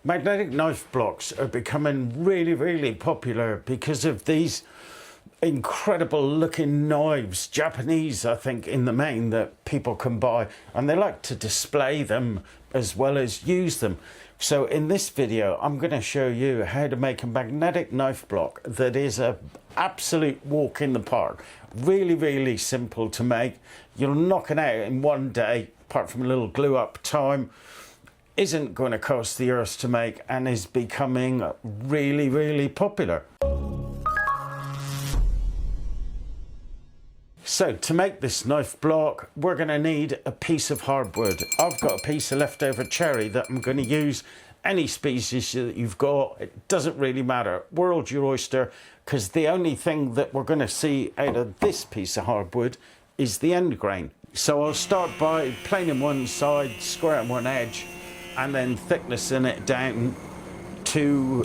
Magnetic knife blocks are becoming really, really popular because of these incredible looking knives, Japanese I think in the main, that people can buy, and they like to display them as well as use them. So in this video I'm going to show you how to make a magnetic knife block that is a absolute walk in the park. Really, really simple to make. You'll knock it out in one day, apart from a little glue up time. Isn't going to cost the earth to make and is becoming really, really popular. So to make this knife block, we're going to need a piece of hardwood. I've got a piece of leftover cherry that I'm going to use. Any species that you've got, it doesn't really matter. World's your oyster, because the only thing that we're going to see out of this piece of hardwood is the end grain. So I'll start by planing one side, squaring one edge, and then thicknessing it down to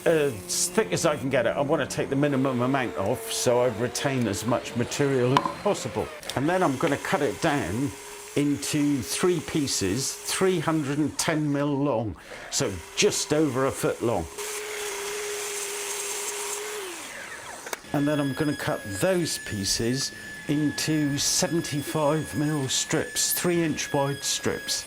as thick as I can get it. I want to take the minimum amount off so I retain as much material as possible. And then I'm going to cut it down into 3 pieces, 310mm long, so just over a foot long. And then I'm going to cut those pieces into 75mm strips, 3-inch wide strips.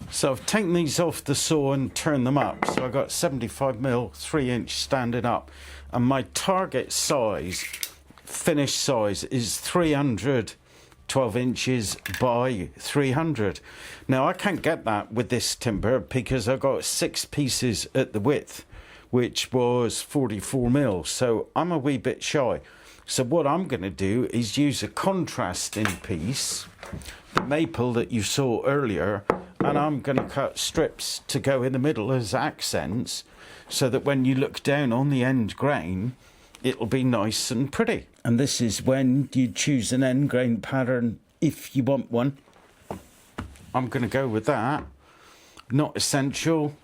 So I've taken these off the saw and turned them up. So I've got 75mm 3-inch standing up. And my target size, finished size, is 300 12 inches by 300. Now I can't get that with this timber because I've got 6 pieces at the width, which was 44mm. So I'm a wee bit shy. So what I'm going to do is use a contrasting piece, the maple that you saw earlier, and I'm going to cut strips to go in the middle as accents so that when you look down on the end grain, it'll be nice and pretty. And this is when you choose an end grain pattern if you want one. I'm going to go with that. Not essential.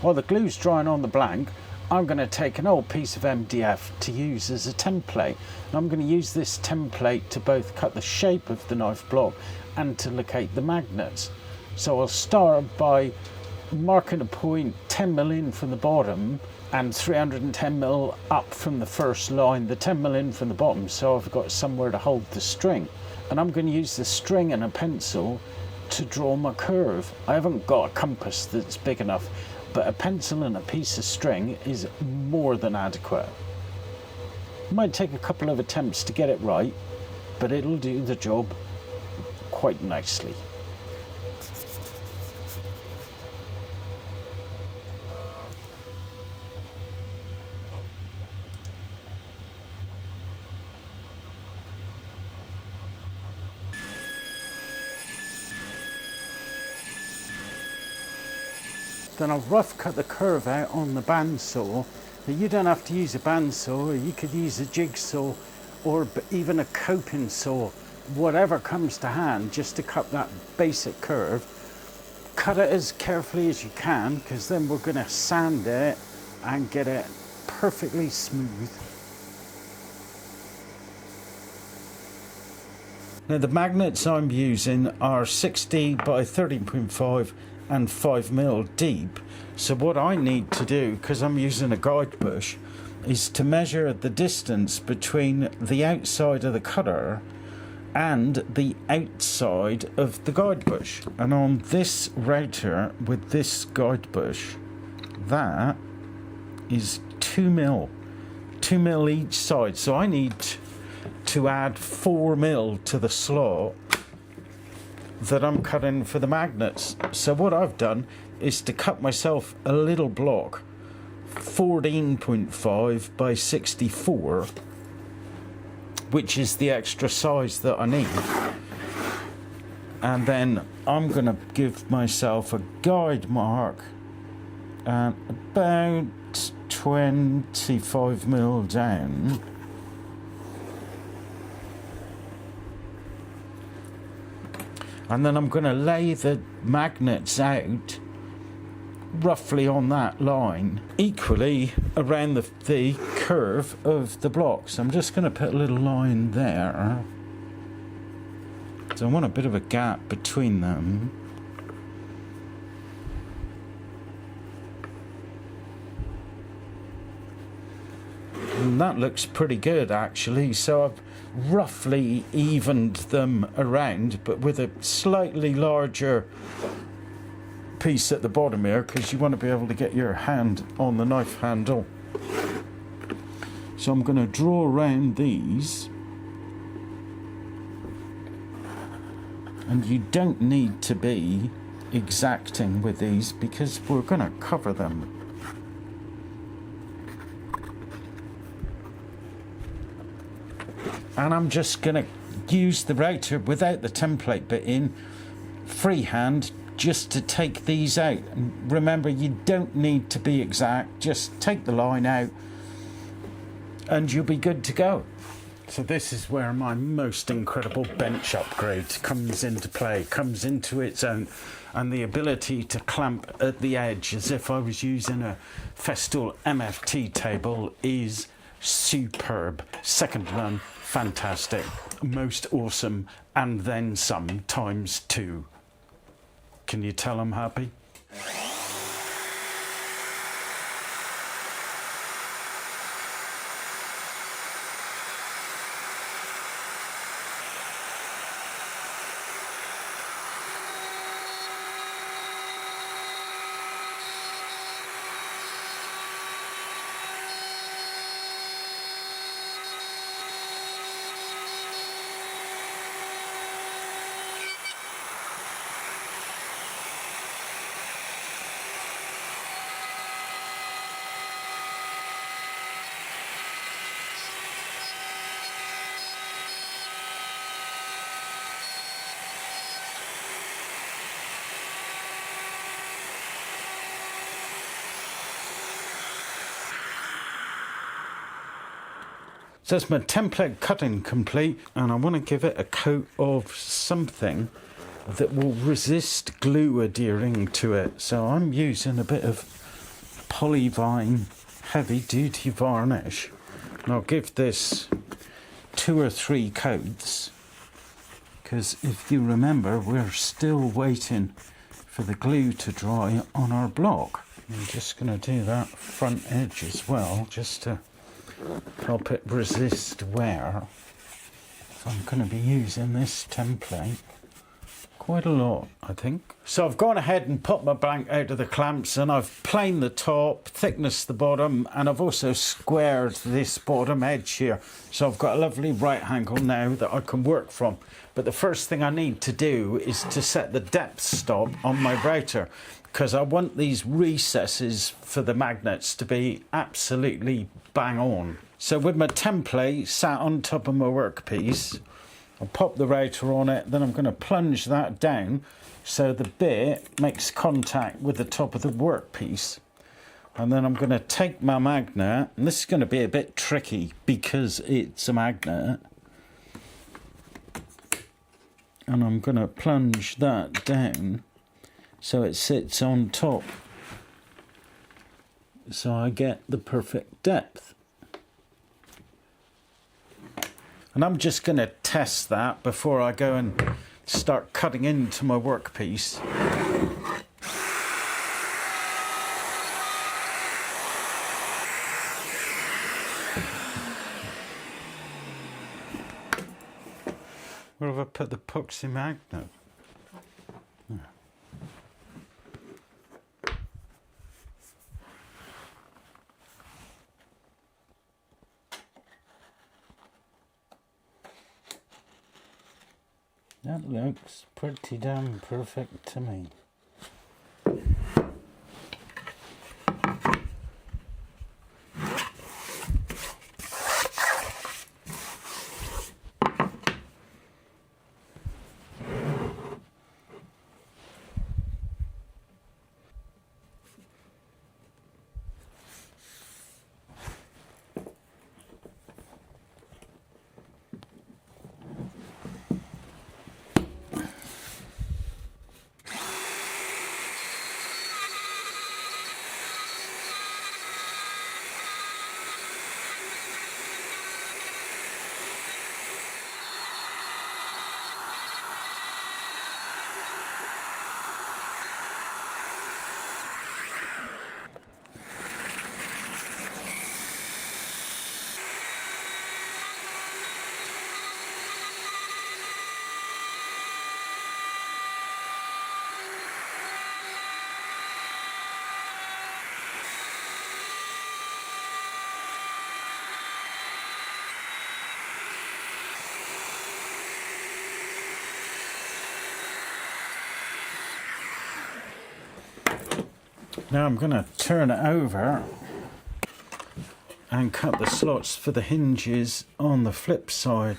While the glue's drying on the blank, I'm going to take an old piece of MDF to use as a template. And I'm going to use this template to both cut the shape of the knife block and to locate the magnets. So I'll start by marking a point 10mm in from the bottom and 310mm up from the first line, the 10mm in from the bottom, so I've got somewhere to hold the string. And I'm going to use the string and a pencil to draw my curve. I haven't got a compass that's big enough, but a pencil and a piece of string is more than adequate. It might take a couple of attempts to get it right, but it'll do the job quite nicely. Then I'll rough cut the curve out on the bandsaw. You don't have to use a bandsaw, you could use a jigsaw or even a coping saw, whatever comes to hand, just to cut that basic curve. Cut it as carefully as you can, because then we're going to sand it and get it perfectly smooth. Now the magnets I'm using are 60 by 13.5 and 5mm deep. So what I need to do, because I'm using a guide bush, is to measure the distance between the outside of the cutter and the outside of the guide bush. And on this router with this guide bush, that is 2mm. 2mm each side. So I need to add 4mm to the slot that I'm cutting for the magnets. So what I've done is to cut myself a little block 14.5 by 64, which is the extra size that I need. And then I'm going to give myself a guide mark and about 25mm down. And then I'm going to lay the magnets out roughly on that line, equally around the curve of the blocks. I'm just going to put a little line there. So I want a bit of a gap between them. And that looks pretty good, actually. So I've roughly evened them around, but with a slightly larger piece at the bottom here, because you want to be able to get your hand on the knife handle. So I'm going to draw around these. And you don't need to be exacting with these, because we're going to cover them. And I'm just going to use the router without the template bit in, freehand, just to take these out. And remember, you don't need to be exact, just take the line out and you'll be good to go. So this is where my most incredible bench upgrade comes into play, comes into its own, and the ability to clamp at the edge as if I was using a Festool MFT table is superb. Second to none, fantastic, most awesome, and then some times two. Can you tell I'm happy? So that's my template cutting complete, and I want to give it a coat of something that will resist glue adhering to it. So I'm using a bit of Polyvine heavy duty varnish, and I'll give this 2 or 3 coats, because if you remember, we're still waiting for the glue to dry on our block. I'm just going to do that front edge as well, just to help it resist wear. So I'm going to be using this template quite a lot, I think. So I've gone ahead and popped my blank out of the clamps, and I've planed the top, thicknessed the bottom, and I've also squared this bottom edge here. So I've got a lovely right angle now that I can work from. But the first thing I need to do is to set the depth stop on my router, because I want these recesses for the magnets to be absolutely bang on. So with my template sat on top of my workpiece, I'll pop the router on it, then I'm going to plunge that down so the bit makes contact with the top of the workpiece. And then I'm going to take my magnet, and this is going to be a bit tricky because it's a magnet, and I'm going to plunge that down so it sits on top, so I get the perfect depth. And I'm just going to test that before I go and start cutting into my workpiece. Where have I put the epoxy magnet? Yeah. That looks pretty damn perfect to me. Now I'm going to turn it over and cut the slots for the hinges on the flip side.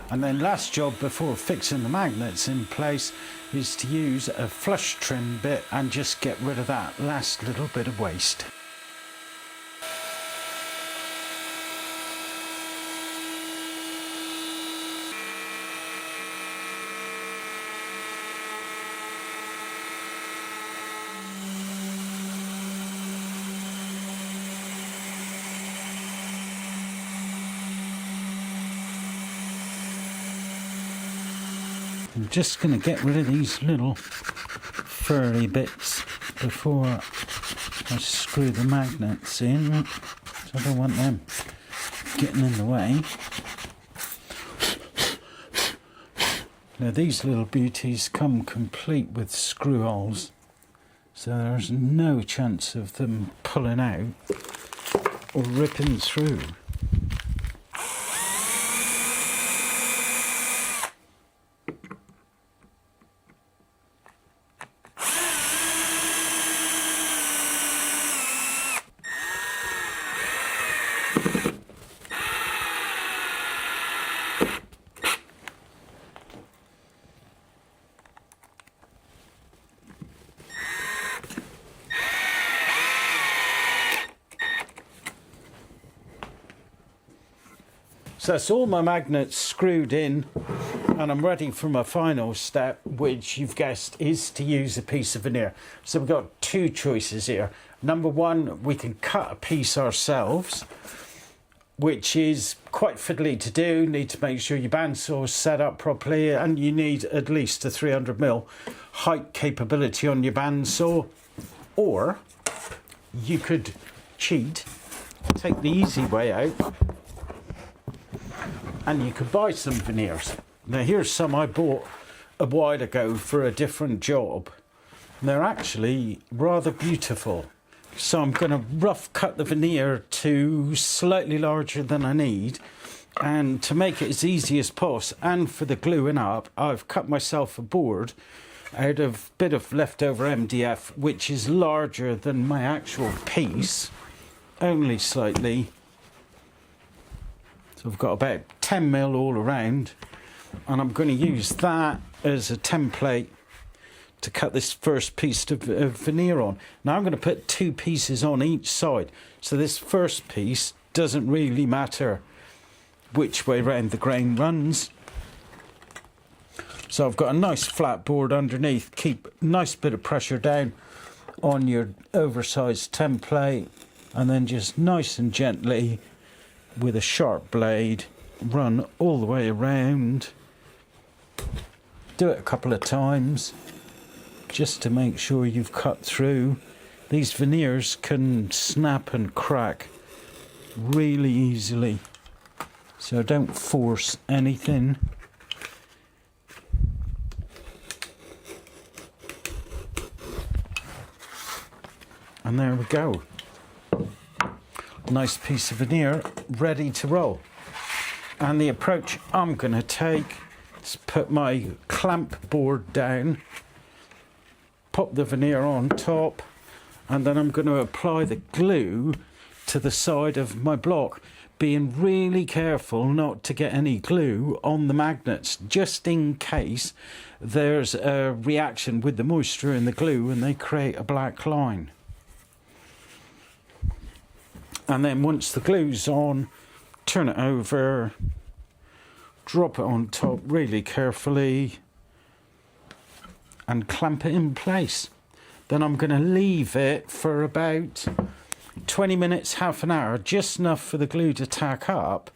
And then last job before fixing the magnets in place is to use a flush trim bit and just get rid of that last little bit of waste. I'm just going to get rid of these little furry bits before I screw the magnets in, so I don't want them getting in the way. Now these little beauties come complete with screw holes, so there's no chance of them pulling out or ripping through. So that's all my magnets screwed in, and I'm ready for my final step, which you've guessed is to use a piece of veneer. So we've got two choices here. Number one, we can cut a piece ourselves, which is quite fiddly to do. You need to make sure your bandsaw is set up properly, and you need at least a 300mm height capability on your bandsaw. Or you could cheat, take the easy way out, and you could buy some veneers. Now here's some I bought a while ago for a different job. They're actually rather beautiful. So I'm going to rough cut the veneer to slightly larger than I need, and to make it as easy as possible, and for the gluing up, I've cut myself a board out of a bit of leftover MDF, which is larger than my actual piece, only slightly. So I've got about 10mm all around, and I'm going to use that as a template to cut this first piece of veneer on. Now I'm going to put two pieces on each side, so this first piece doesn't really matter which way round the grain runs. So I've got a nice flat board underneath. Keep a nice bit of pressure down on your oversized template, and then just nice and gently with a sharp blade run all the way around. Do it a couple of times just to make sure you've cut through. These veneers can snap and crack really easily, so don't force anything. And there we go. Nice piece of veneer ready to roll. And the approach I'm going to take is put my clamp board down, pop the veneer on top, and then I'm going to apply the glue to the side of my block, being really careful not to get any glue on the magnets, just in case there's a reaction with the moisture in the glue and they create a black line. And then once the glue's on, turn it over, drop it on top really carefully, and clamp it in place. Then I'm going to leave it for about 20 minutes, half an hour, just enough for the glue to tack up,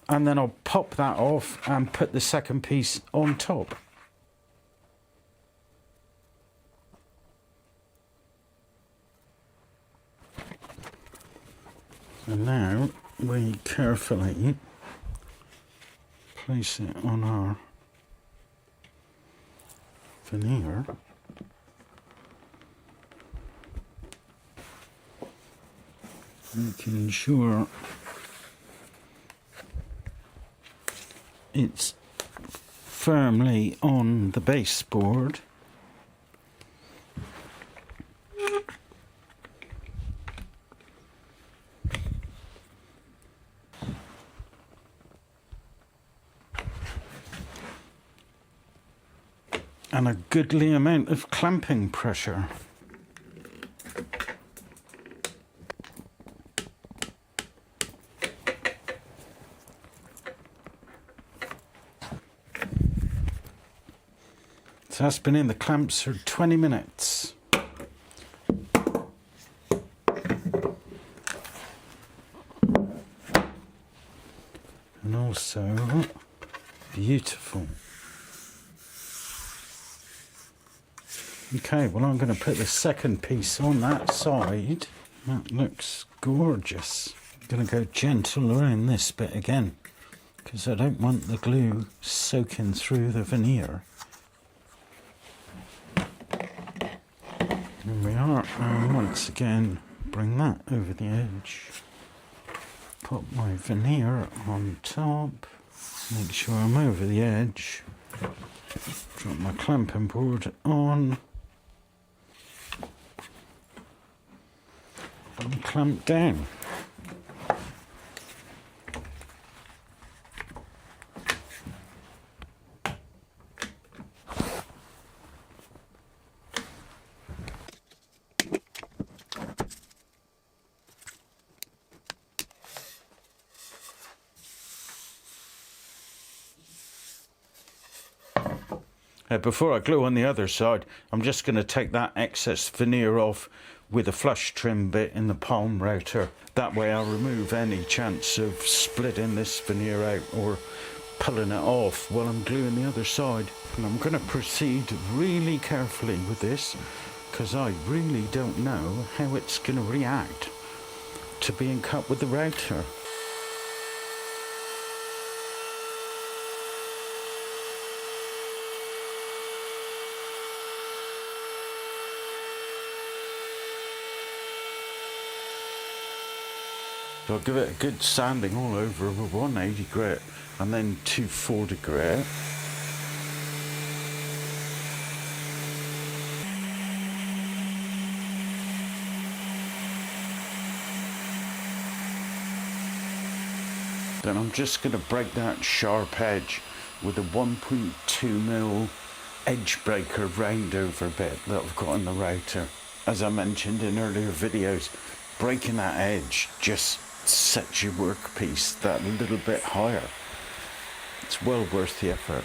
and then I'll pop that off and put the second piece on top. And now we carefully place it on our veneer. Making sure it's firmly on the baseboard. And a goodly amount of clamping pressure. So that's been in the clamps for 20 minutes. And also beautiful. Okay, well I'm going to put the second piece on that side. That looks gorgeous. I'm going to go gentle around this bit again because I don't want the glue soaking through the veneer. There we are, and once again bring that over the edge. Put my veneer on top, make sure I'm over the edge. Drop my clamping board on. And clamp down. Before I glue on the other side, I'm just going to take that excess veneer off with a flush trim bit in the palm router. That way I'll remove any chance of splitting this veneer out or pulling it off while I'm gluing the other side. And I'm going to proceed really carefully with this because I really don't know how it's going to react to being cut with the router. So I'll give it a good sanding all over with 180 grit and then 240 grit. Then I'm just going to break that sharp edge with a 1.2mm edge breaker round over bit that I've got on the router. As I mentioned in earlier videos, breaking that edge just sets your workpiece that little bit higher. It's well worth the effort.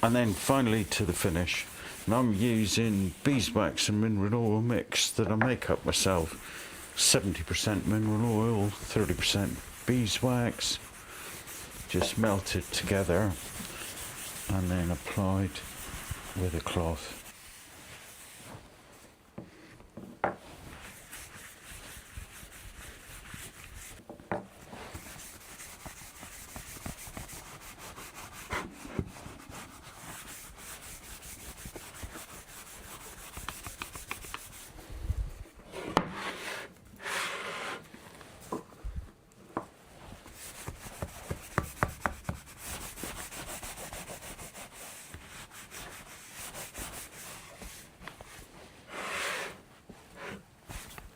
And then finally to the finish. And I'm using beeswax and mineral oil mix that I make up myself. 70% mineral oil, 30% beeswax. Just melted together and then applied with a cloth.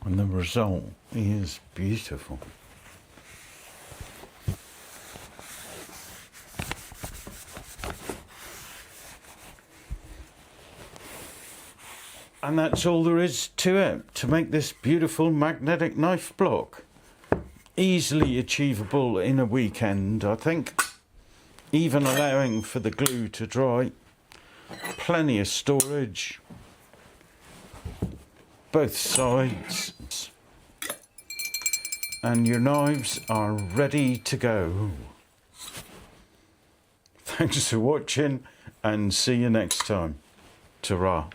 And the result is beautiful. And that's all there is to it, to make this beautiful magnetic knife block. Easily achievable in a weekend, I think, even allowing for the glue to dry. plenty of storage, both sides, and your knives are ready to go. Thanks for watching and see you next time. Ta-ra.